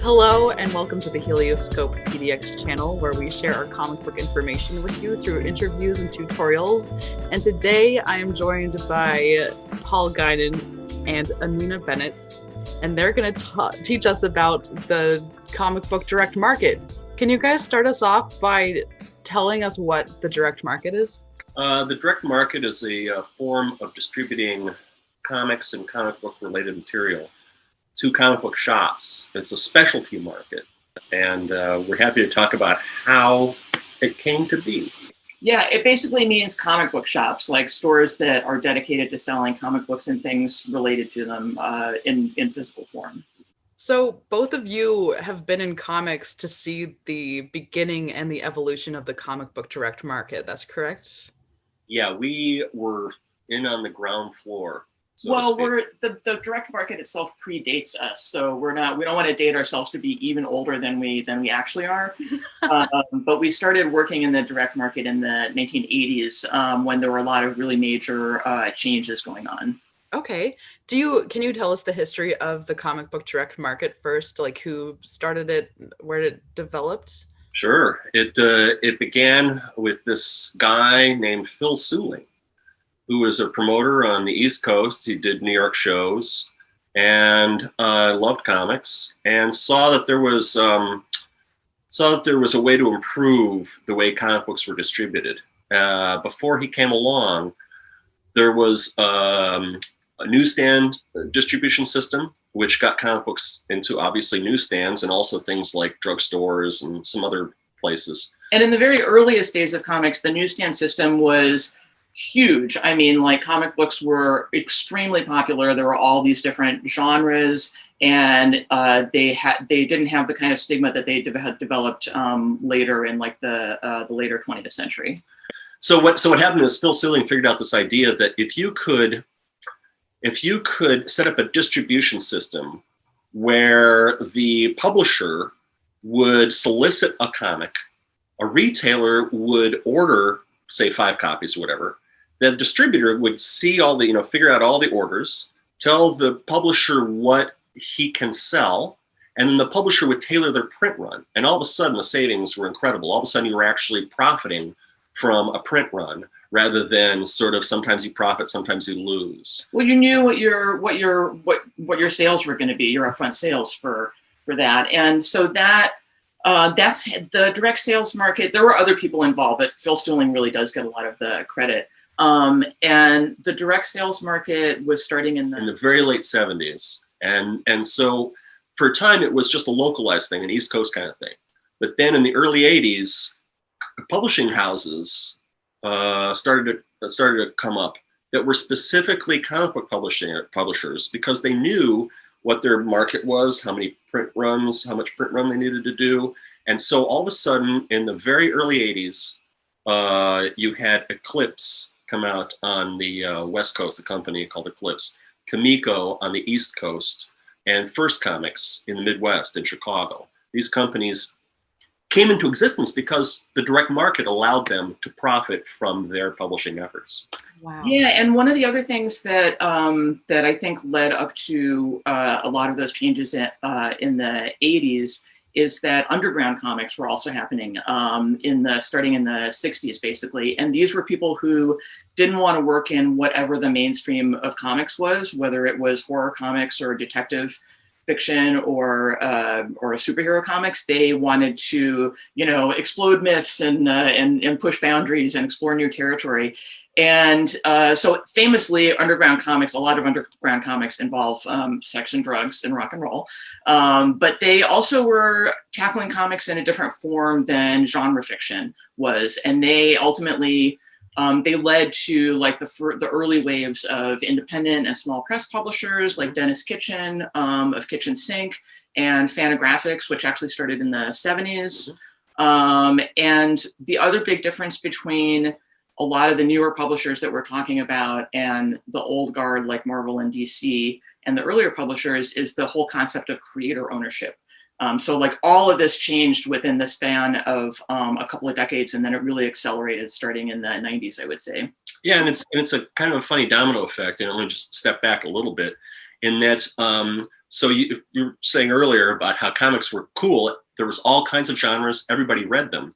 Hello and welcome to the Helioscope PDX channel, where we share our comic book information with you through interviews and tutorials. And today I am joined by Paul Guinan and Anina Bennett, and they're going to teach us about the comic book direct market. Can you guys start us off by telling us what the direct market is? The direct market is a form of distributing comics and comic book related material to comic book shops. It's a specialty market, and we're happy to talk about how it came to be. Yeah, it basically means comic book shops, like stores that are dedicated to selling comic books and things related to them in physical form. So both of you have been in comics to see the beginning and the evolution of the comic book direct market. That's correct? Yeah, we were in on the ground floor. Well, the direct market itself predates us, so we don't want to date ourselves to be even older than we actually are. But we started working in the direct market in the 1980s when there were a lot of really major changes going on. Okay. Can you tell us the history of the comic book direct market first? Like who started it, where it developed? Sure. It began with this guy named Phil Suling, who was a promoter on the East Coast. He did New York shows and loved comics, and saw that there was a way to improve the way comic books were distributed. Before he came along, there was a newsstand distribution system, which got comic books into obviously newsstands and also things like drugstores and some other places. And in the very earliest days of comics, the newsstand system was huge. I mean, like, comic books were extremely popular. There were all these different genres, and they didn't have the kind of stigma that they had developed later in like the later 20th century. So what happened is Phil Suling figured out this idea that if you could set up a distribution system where the publisher would solicit a comic, a retailer would order, say, 5 copies or whatever. The distributor would see figure out all the orders, tell the publisher what he can sell, and then the publisher would tailor their print run. And all of a sudden, the savings were incredible. All of a sudden, you were actually profiting from a print run rather than sort of sometimes you profit, sometimes you lose. Well, you knew what your sales were going to be, your upfront sales for that, and so that's the direct sales market. There were other people involved, but Phil Suling really does get a lot of the credit. And the direct sales market was starting in the very late 70s. And so for a time, it was just a localized thing, an East Coast kind of thing. But then in the early 80s, publishing houses started to come up that were specifically comic book publishers, because they knew what their market was, how much print run they needed to do. And so all of a sudden, in the very early 80s, you had Eclipse come out on the West Coast, a company called Eclipse, Kamiko on the East Coast, and First Comics in the Midwest, in Chicago. These companies came into existence because the direct market allowed them to profit from their publishing efforts. Wow. Yeah, and one of the other things that that I think led up to a lot of those changes in the 80s is that underground comics were also happening starting in the 60s, basically. And these were people who didn't want to work in whatever the mainstream of comics was, whether it was horror comics or detective fiction or superhero comics. They wanted to, explode myths and push boundaries and explore new territory. And so famously, a lot of underground comics involve sex and drugs and rock and roll. But they also were tackling comics in a different form than genre fiction was. And they ultimately, they led to like the early waves of independent and small press publishers like Dennis Kitchen of Kitchen Sink and Fantagraphics, which actually started in the 70s. And the other big difference between a lot of the newer publishers that we're talking about and the old guard like Marvel and DC and the earlier publishers is the whole concept of creator ownership. So like all of this changed within the span of a couple of decades, and then it really accelerated starting in the 90s, I would say. Yeah, and it's a kind of a funny domino effect. And I'm going to just step back a little bit in that So you were saying earlier about how comics were cool. There was all kinds of genres. Everybody read them.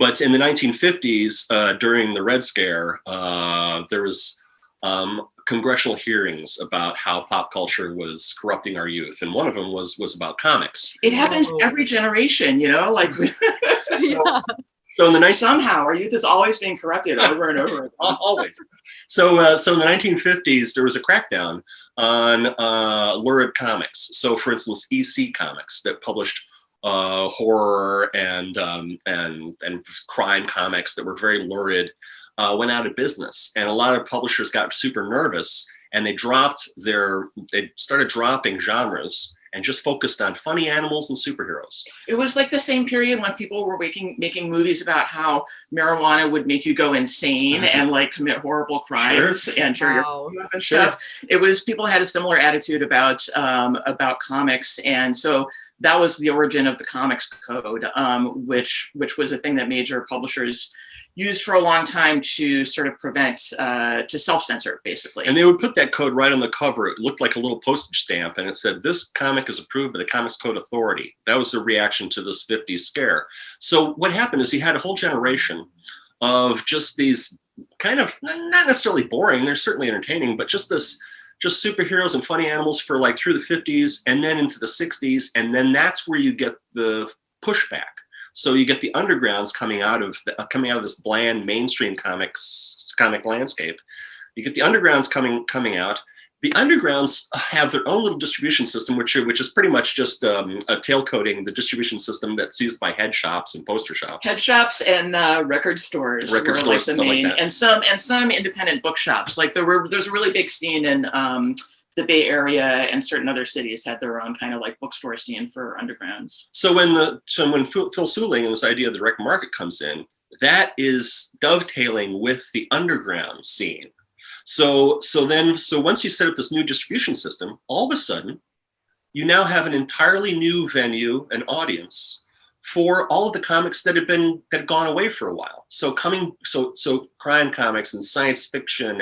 But in the 1950s, during the Red Scare, there was congressional hearings about how pop culture was corrupting our youth, and one of them was about comics. It happens every generation, you know, like so in the somehow our youth is always being corrupted over and over again. Always. So in the 1950s, there was a crackdown on lurid comics. So, for instance, EC Comics that published horror and crime comics that were very lurid went out of business, and a lot of publishers got super nervous, and they started dropping genres and just focused on funny animals and superheroes. It was like the same period when people were making movies about how marijuana would make you go insane and like commit horrible crimes and tear your and stuff. It was, people had a similar attitude about comics, and so that was the origin of the Comics Code, which was a thing that major publishers used for a long time to sort of prevent, to self-censor, basically. And they would put that code right on the cover. It looked like a little postage stamp, and it said, "This comic is approved by the Comics Code Authority." That was the reaction to this 50s scare. So what happened is you had a whole generation of just these kind of, not necessarily boring, they're certainly entertaining, but just superheroes and funny animals for like through the 50s and then into the 60s. And then that's where you get the pushback. So you get the undergrounds coming out of this bland mainstream comic landscape. You get the undergrounds coming out. The undergrounds have their own little distribution system, which is pretty much just tailcoating the distribution system that's used by head shops and poster shops. Head shops and record stores. Record stores, like the main, like and some independent bookshops. Like there's a really big scene in the Bay Area, and certain other cities had their own kind of like bookstore scene for undergrounds. So when Phil Suling and this idea of the direct market comes in, that is dovetailing with the underground scene. So once you set up this new distribution system, all of a sudden, you now have an entirely new venue and audience for all of the comics that had gone away for a while. So crime comics and science fiction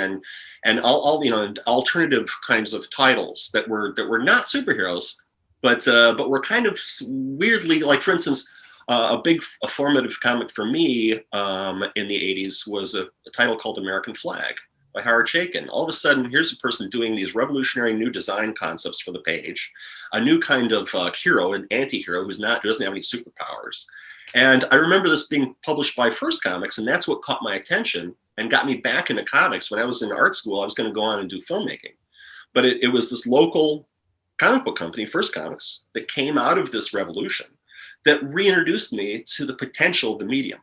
and all alternative kinds of titles that were not superheroes, but were kind of weirdly, like, for instance, a formative comic for me in the 80s was a title called American Flag by Howard Chaykin. All of a sudden, here's a person doing these revolutionary new design concepts for the page, a new kind of hero, an anti-hero who doesn't have any superpowers. And I remember this being published by First Comics, and that's what caught my attention and got me back into comics. When I was in art school, I was going to go on and do filmmaking. But it was this local comic book company, First Comics, that came out of this revolution that reintroduced me to the potential of the medium.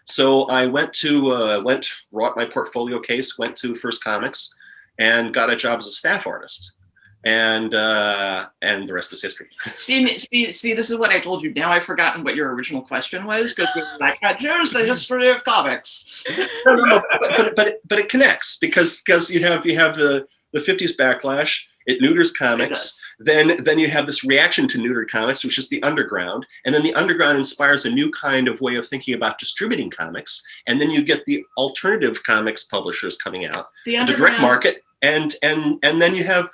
So I brought my portfolio case, went to First Comics, and got a job as a staff artist. And the rest is history. See, this is what I told you. Now I've forgotten what your original question was, because like, here's the history of comics. No, but it connects because you have the 50s backlash. It neuters comics. Then you have this reaction to neutered comics, which is the underground. And then the underground inspires a new kind of way of thinking about distributing comics. And then you get the alternative comics publishers coming out, the direct market. And then you have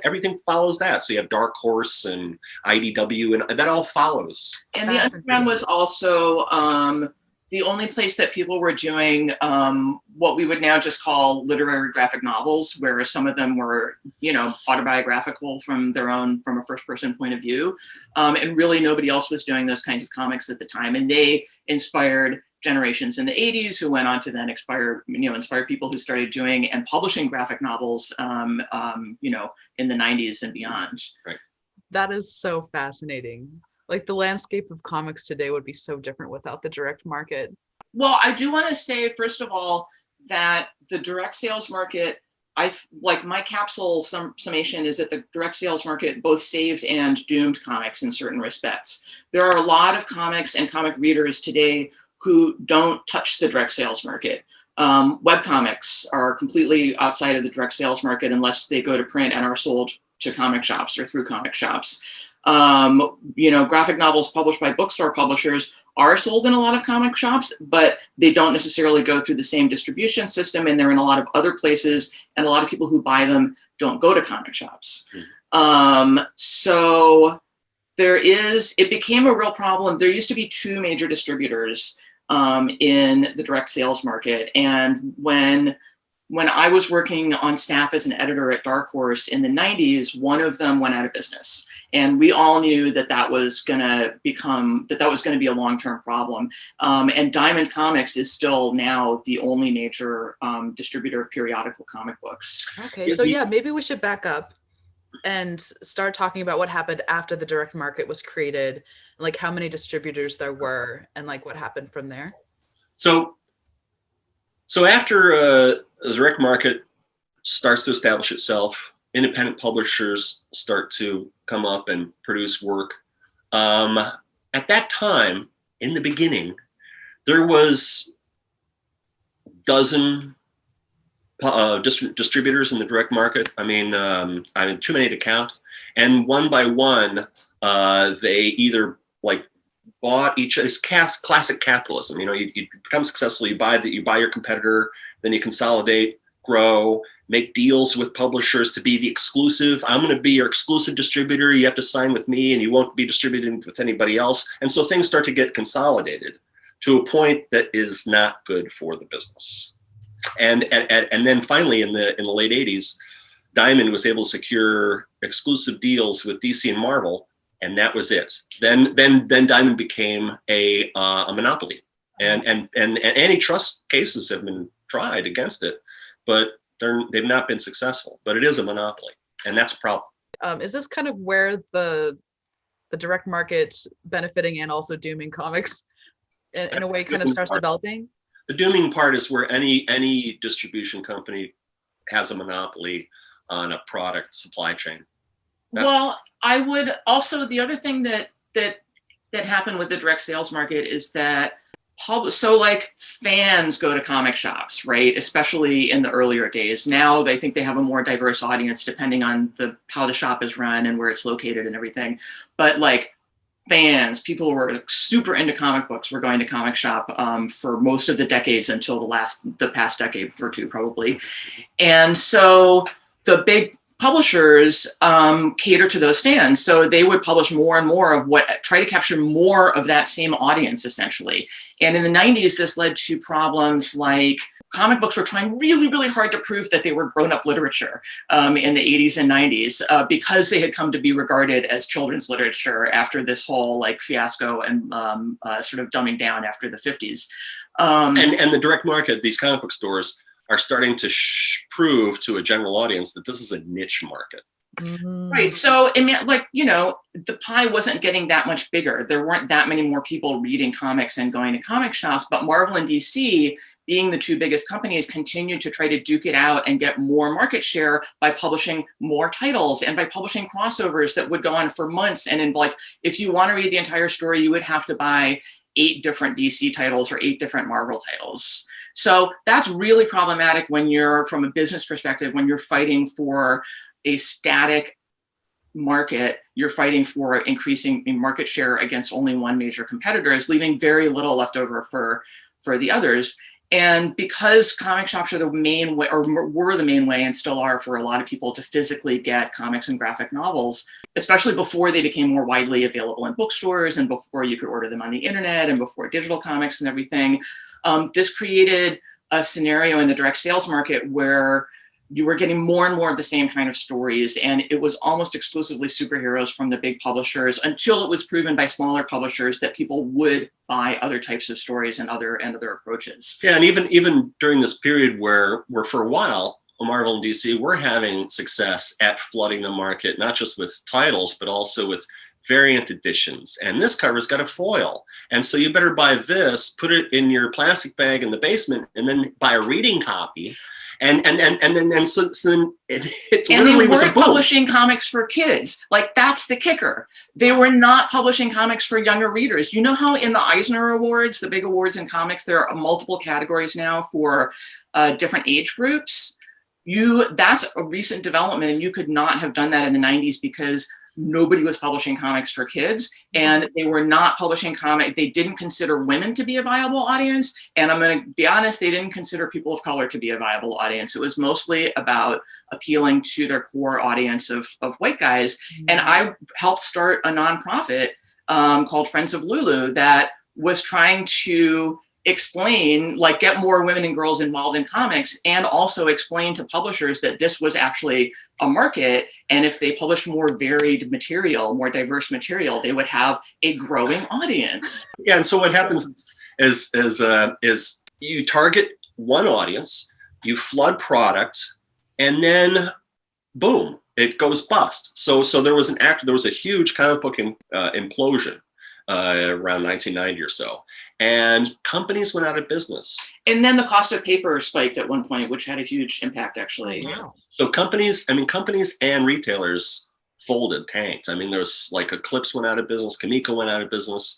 everything follows that. So you have Dark Horse and IDW, and that all follows. And the underground was also the only place that people were doing what we would now just call literary graphic novels, where some of them were, autobiographical from a first-person point of view, and really nobody else was doing those kinds of comics at the time. And they inspired generations in the 80s who went on to then inspire people who started doing and publishing graphic novels, in the 90s and beyond. Right. That is so fascinating. Like, the landscape of comics today would be so different without the direct market. Well, I do want to say, first of all, that the direct sales market, my capsule summation is that the direct sales market both saved and doomed comics in certain respects. There are a lot of comics and comic readers today who don't touch the direct sales market. Webcomics are completely outside of the direct sales market unless they go to print and are sold to comic shops or through comic shops. Graphic novels published by bookstore publishers are sold in a lot of comic shops, but they don't necessarily go through the same distribution system, and they're in a lot of other places, and a lot of people who buy them don't go to comic shops. So it became a real problem. There used to be two major distributors in the direct sales market. And when I was working on staff as an editor at Dark Horse in the 90s, one of them went out of business. And we all knew that was going to be a long-term problem. And Diamond Comics is still now the only major distributor of periodical comic books. Okay, so yeah, maybe we should back up and start talking about what happened after the direct market was created, like how many distributors there were and like what happened from there. So after the direct market starts to establish itself, independent publishers start to come up and produce work. At that time, in the beginning, there was a dozen distributors in the direct market. I mean, too many to count. And one by one, they either like bought each. It's classic capitalism. You know, you become successful. You buy your competitor, then you consolidate, grow, make deals with publishers to be the exclusive. I'm going to be your exclusive distributor. You have to sign with me, and you won't be distributing with anybody else. And so things start to get consolidated to a point that is not good for the business. And then finally, in the late 80s, Diamond was able to secure exclusive deals with DC and Marvel, and that was it. Then Diamond became a monopoly, and antitrust cases have been tried against it, but they've not been successful. But it is a monopoly, and that's a problem. Is this kind of where the direct market benefiting and also dooming comics in a way kind of starts developing? The dooming part is where any distribution company has a monopoly on a product supply chain. Well, I would also, the other thing that happened with the direct sales market is that like fans go to comic shops, right? Especially in the earlier days. Now they think they have a more diverse audience depending on how the shop is run and where it's located and everything. But like fans, people who were super into comic books were going to comic shop for most of the decades until the past decade or two, probably. And so the big publishers cater to those fans. So they would publish more and more try to capture more of that same audience, essentially. And in the 90s, this led to problems like comic books were trying really, really hard to prove that they were grown-up literature in the 80s and 90s because they had come to be regarded as children's literature after this whole like fiasco and sort of dumbing down after the 50s. And the direct market, these comic book stores are starting to prove to a general audience that this is a niche market. Mm-hmm. Right. So it meant like, the pie wasn't getting that much bigger. There weren't that many more people reading comics and going to comic shops, but Marvel and DC, being the two biggest companies, continued to try to duke it out and get more market share by publishing more titles and by publishing crossovers that would go on for months. And then like, if you want to read the entire story, you would have to buy 8 different DC titles or 8 different Marvel titles. So that's really problematic when you're, from a business perspective, when you're fighting for a static market, you're fighting for increasing market share against only one major competitor, is leaving very little left over for the others. And because comic shops are the main way, or were the main way and still are for a lot of people to physically get comics and graphic novels, especially before they became more widely available in bookstores and before you could order them on the internet and before digital comics and everything, this created a scenario in the direct sales market where you were getting more and more of the same kind of stories, and it was almost exclusively superheroes from the big publishers until it was proven by smaller publishers that people would buy other types of stories and other approaches. Yeah, and even during this period where for a while, Marvel and DC were having success at flooding the market, not just with titles, but also with variant editions. And this cover's got a foil. And so you better buy this, put it in your plastic bag in the basement, and then buy a reading copy. And then it and literally they was a weren't boom. Publishing comics for kids. Like, that's the kicker. They were not publishing comics for younger readers. You know how in the Eisner Awards, the big awards in comics, there are multiple categories now for different age groups? That's a recent development, and you could not have done that in the 90s because nobody was publishing comics for kids, and they were not publishing they didn't consider women to be a viable audience. And I'm going to be honest, they didn't consider people of color to be a viable audience. It was mostly about appealing to their core audience of white guys. And I helped start a nonprofit called Friends of Lulu that was trying to explain, like, get more women and girls involved in comics, and also explain to publishers that this was actually a market, and if they published more varied material, more diverse material, they would have a growing audience. Yeah, and so what happens is you target one audience, you flood product, and then boom, it goes bust. So there was a huge comic book implosion around 1990 or so. And companies went out of business. And then the cost of paper spiked at one point, which had a huge impact, actually. Yeah. So companies and retailers folded, tanked. I mean, there's like Eclipse went out of business, Kamiko went out of business,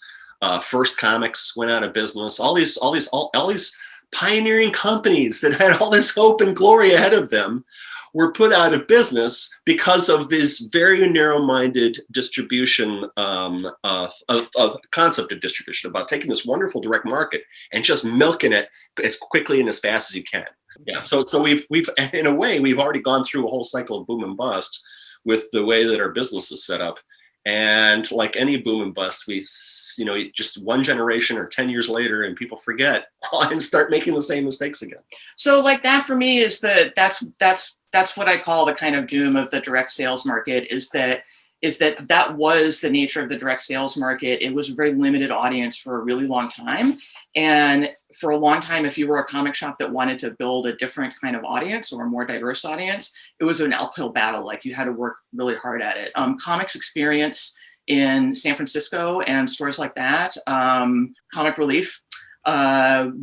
First Comics went out of business. All these pioneering companies that had all this hope and glory ahead of them were put out of business because of this very narrow-minded distribution of concept of distribution, about taking this wonderful direct market and just milking it as quickly and as fast as you can. Yeah. So we've in a way, we've already gone through a whole cycle of boom and bust with the way that our business is set up. And like any boom and bust, just one generation or 10 years later, and people forget and start making the same mistakes again. So like that for me is that's what I call the kind of doom of the direct sales market, is that was the nature of the direct sales market. It was a very limited audience for a really long time. And for a long time, if you were a comic shop that wanted to build a different kind of audience or a more diverse audience, it was an uphill battle. Like, you had to work really hard at it. Comics Experience in San Francisco and stores like that, Comic Relief,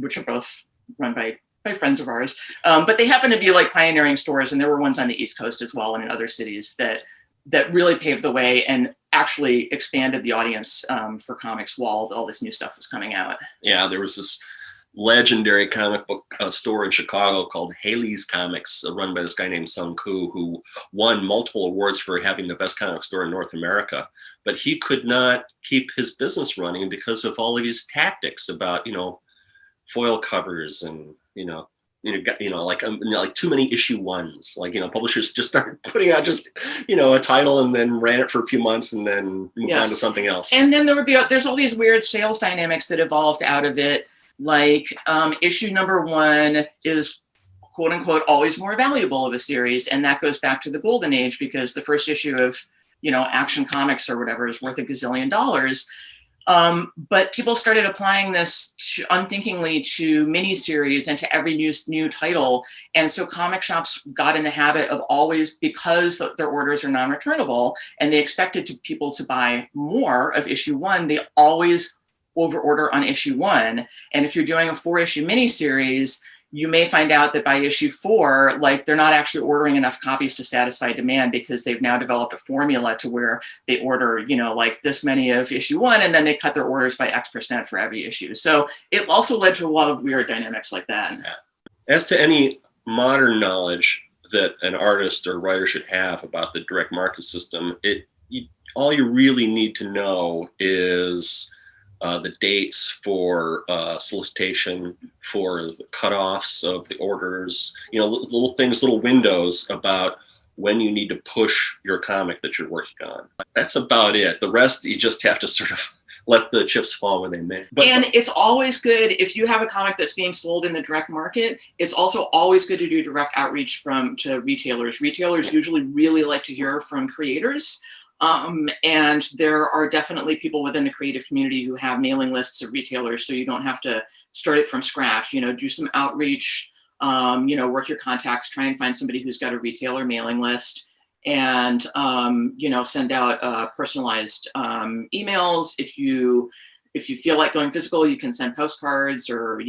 which are both run by friends of ours, but they happen to be like pioneering stores, and there were ones on the East Coast as well and in other cities that really paved the way and actually expanded the audience for comics while all this new stuff was coming out. Yeah, there was this legendary comic book store in Chicago called Haley's Comics, run by this guy named Sung Koo, who won multiple awards for having the best comic store in North America. But he could not keep his business running because of all of these tactics about, foil covers and like too many issue ones. Like, publishers just started putting out just, a title and then ran it for a few months and then moved on to something else. And then there's all these weird sales dynamics that evolved out of it. Like issue number 1 is quote unquote always more valuable of a series. And that goes back to the golden age, because the first issue of, Action Comics or whatever is worth $1 gazillion. But people started applying this unthinkingly to miniseries and to every new title. And so comic shops got in the habit of always, because their orders are non-returnable and they expected people to buy more of issue 1, they always overorder on issue 1. And if you're doing a 4-issue miniseries, you may find out that by issue 4, like, they're not actually ordering enough copies to satisfy demand, because they've now developed a formula to where they order, like this many of issue 1, and then they cut their orders by X% for every issue. So it also led to a lot of weird dynamics like that. As to any modern knowledge that an artist or writer should have about the direct market system, all you really need to know is the dates for solicitation, for the cutoffs of the orders, little things, little windows about when you need to push your comic that you're working on. That's about it. The rest, you just have to sort of let the chips fall where they may. And it's always good, if you have a comic that's being sold in the direct market, it's also always good to do direct outreach to retailers. Retailers usually really like to hear from creators. And there are definitely people within the creative community who have mailing lists of retailers, so you don't have to start it from scratch. Do some outreach, work your contacts, try and find somebody who's got a retailer mailing list, and send out personalized emails. If you feel like going physical, you can send postcards or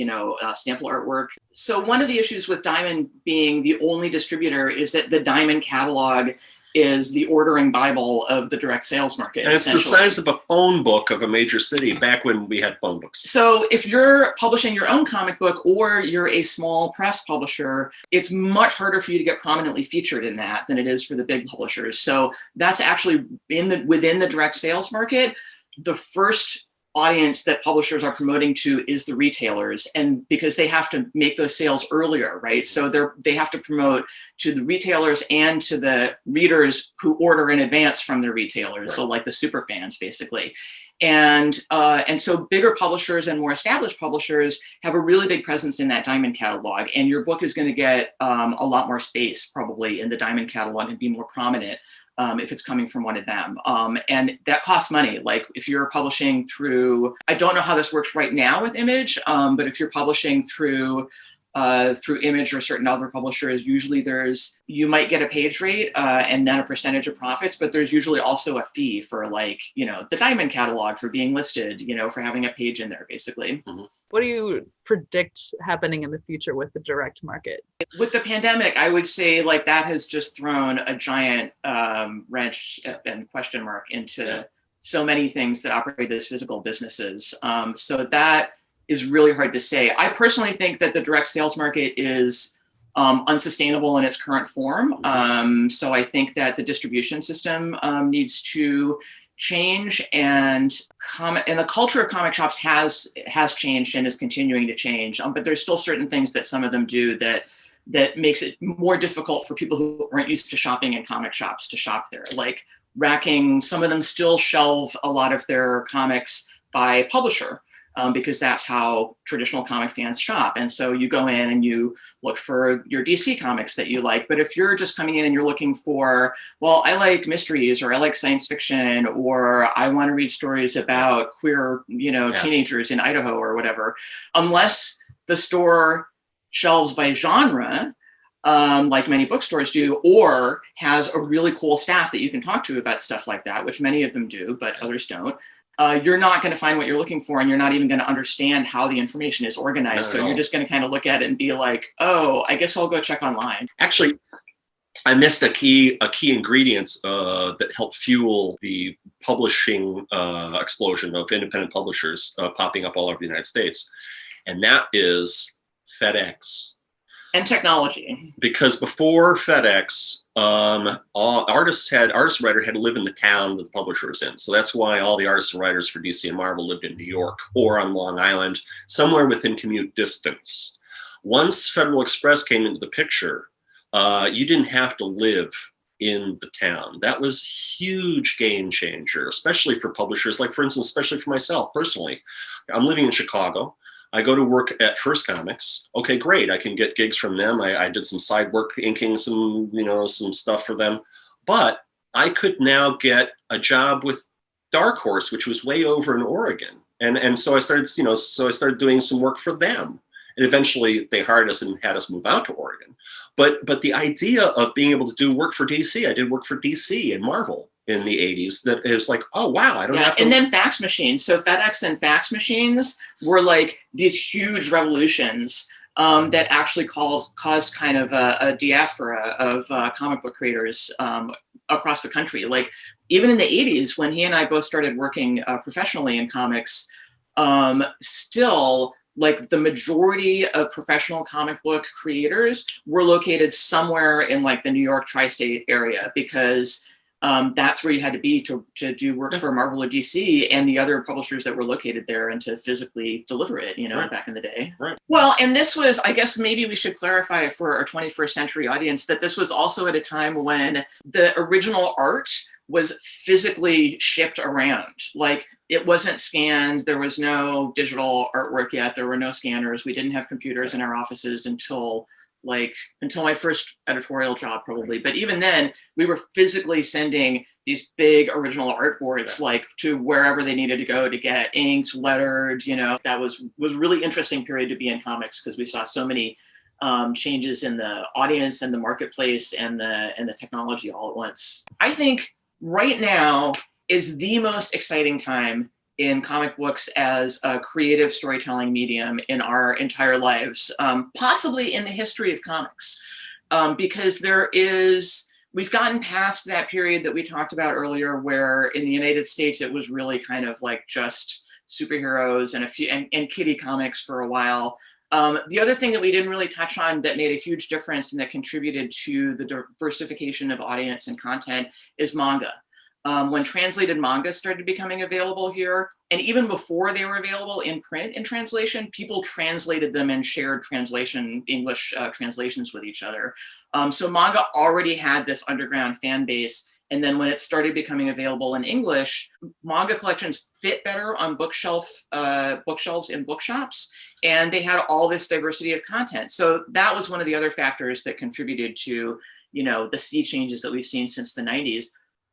sample artwork. So one of the issues with Diamond being the only distributor is that the Diamond catalog is the ordering Bible of the direct sales market. And it's the size of a phone book of a major city back when we had phone books. So if you're publishing your own comic book or you're a small press publisher, it's much harder for you to get prominently featured in that than it is for the big publishers. So that's actually within the direct sales market, the first audience that publishers are promoting to is the retailers, and because they have to make those sales earlier, right? So they have to promote to the retailers and to the readers who order in advance from the retailers, right. So like the super fans, basically. And so bigger publishers and more established publishers have a really big presence in that Diamond catalog, and your book is going to get a lot more space probably in the Diamond catalog and be more prominent if it's coming from one of them. And that costs money. Like if you're publishing through, I don't know how this works right now with Image, but if you're publishing through Image or certain other publishers, usually you might get a page rate and then a percentage of profits, but there's usually also a fee for like, the Diamond catalog for being listed, for having a page in there, basically. Mm-hmm. What do you predict happening in the future with the direct market? With the pandemic, I would say like that has just thrown a giant wrench and question mark into so many things that operate as physical businesses. So that is really hard to say. I personally think that the direct sales market is unsustainable in its current form. So I think that the distribution system needs to change, and the culture of comic shops has changed and is continuing to change. But there's still certain things that some of them do that makes it more difficult for people who aren't used to shopping in comic shops to shop there. Like racking, some of them still shelve a lot of their comics by publisher. Because that's how traditional comic fans shop. And so you go in and you look for your DC comics that you like. But if you're just coming in and you're looking for, well, I like mysteries, or I like science fiction, or I want to read stories about queer, teenagers in Idaho or whatever, unless the store shelves by genre, like many bookstores do, or has a really cool staff that you can talk to about stuff like that, which many of them do, but others don't. You're not going to find what you're looking for, and you're not even going to understand how the information is organized. So you're just going to kind of look at it and be like, oh, I guess I'll go check online. Actually, I missed a key ingredient that helped fuel the publishing explosion of independent publishers popping up all over the United States. And that is FedEx. And technology. Because before FedEx, artist writer had to live in the town that the publisher was in. So that's why all the artists and writers for DC and Marvel lived in New York or on Long Island, somewhere within commute distance. Once Federal Express came into the picture, you didn't have to live in the town. That was huge game changer, especially for publishers. Like, for instance, especially for myself personally. I'm living in Chicago. I go to work at First Comics. Okay, great. I can get gigs from them. I did some side work, inking some stuff for them. But I could now get a job with Dark Horse, which was way over in Oregon. And so I started doing some work for them. And eventually they hired us and had us move out to Oregon. But the idea of being able to do work for DC, I did work for DC and Marvel in the 80s, that it was like, oh wow, I don't have to. And then fax machines. So FedEx and fax machines were like these huge revolutions that actually caused kind of a diaspora of comic book creators across the country. Like even in the 80s, when he and I both started working professionally in comics, still like the majority of professional comic book creators were located somewhere in like the New York tri-state area, because that's where you had to be to do work for Marvel or DC and the other publishers that were located there, and to physically deliver it, Right. back in the day. Right. Well, and this was, I guess maybe we should clarify for our 21st century audience that this was also at a time when the original art was physically shipped around. Like it wasn't scanned. There was no digital artwork yet. There were no scanners. We didn't have computers in our offices until my first editorial job, probably. But even then, we were physically sending these big original artboards like to wherever they needed to go to get inked, lettered. That was a really interesting period to be in comics, because we saw so many changes in the audience and the marketplace and the technology all at once. I think right now is the most exciting time in comic books as a creative storytelling medium in our entire lives, possibly in the history of comics, because there is we've gotten past that period that we talked about earlier, where in the United States it was really kind of like just superheroes and a few and kiddie comics for a while. The other thing that we didn't really touch on that made a huge difference and that contributed to the diversification of audience and content is manga. When translated manga started becoming available here, and even before they were available in print and translation, people translated them and shared English translations with each other. So manga already had this underground fan base. And then when it started becoming available in English, manga collections fit better on bookshelves in bookshops, and they had all this diversity of content. So that was one of the other factors that contributed to, the sea changes that we've seen since the 90s.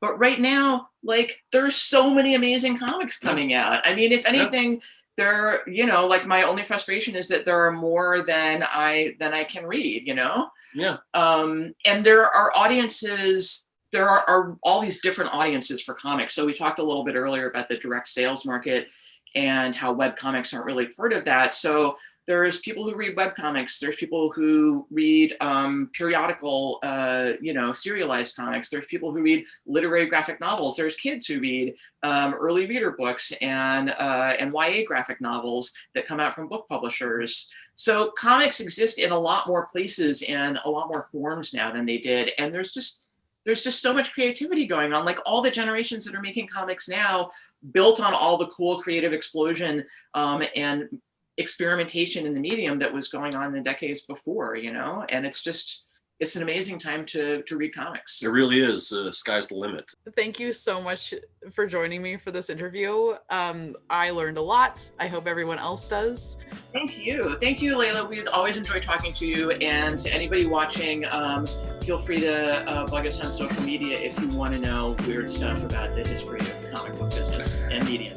But right now, like, there's so many amazing comics coming out. I mean, if anything, there, like, my only frustration is that there are more than I can read, Yeah. And there are audiences. There are all these different audiences for comics. So we talked a little bit earlier about the direct sales market and how web comics aren't really part of that. So there's people who read web comics. There's people who read periodical, serialized comics. There's people who read literary graphic novels. There's kids who read early reader books and YA graphic novels that come out from book publishers. So comics exist in a lot more places and a lot more forms now than they did. And there's just so much creativity going on. Like, all the generations that are making comics now built on all the cool creative explosion and experimentation in the medium that was going on in the decades before, and it's an amazing time to read comics. It really is. Sky's the limit. Thank you so much for joining me for this interview. I learned a lot. I hope everyone else does. Thank you, Leila. We always enjoy talking to you, and to anybody watching, feel free to bug us on social media if you want to know weird stuff about the history of the comic book business and media.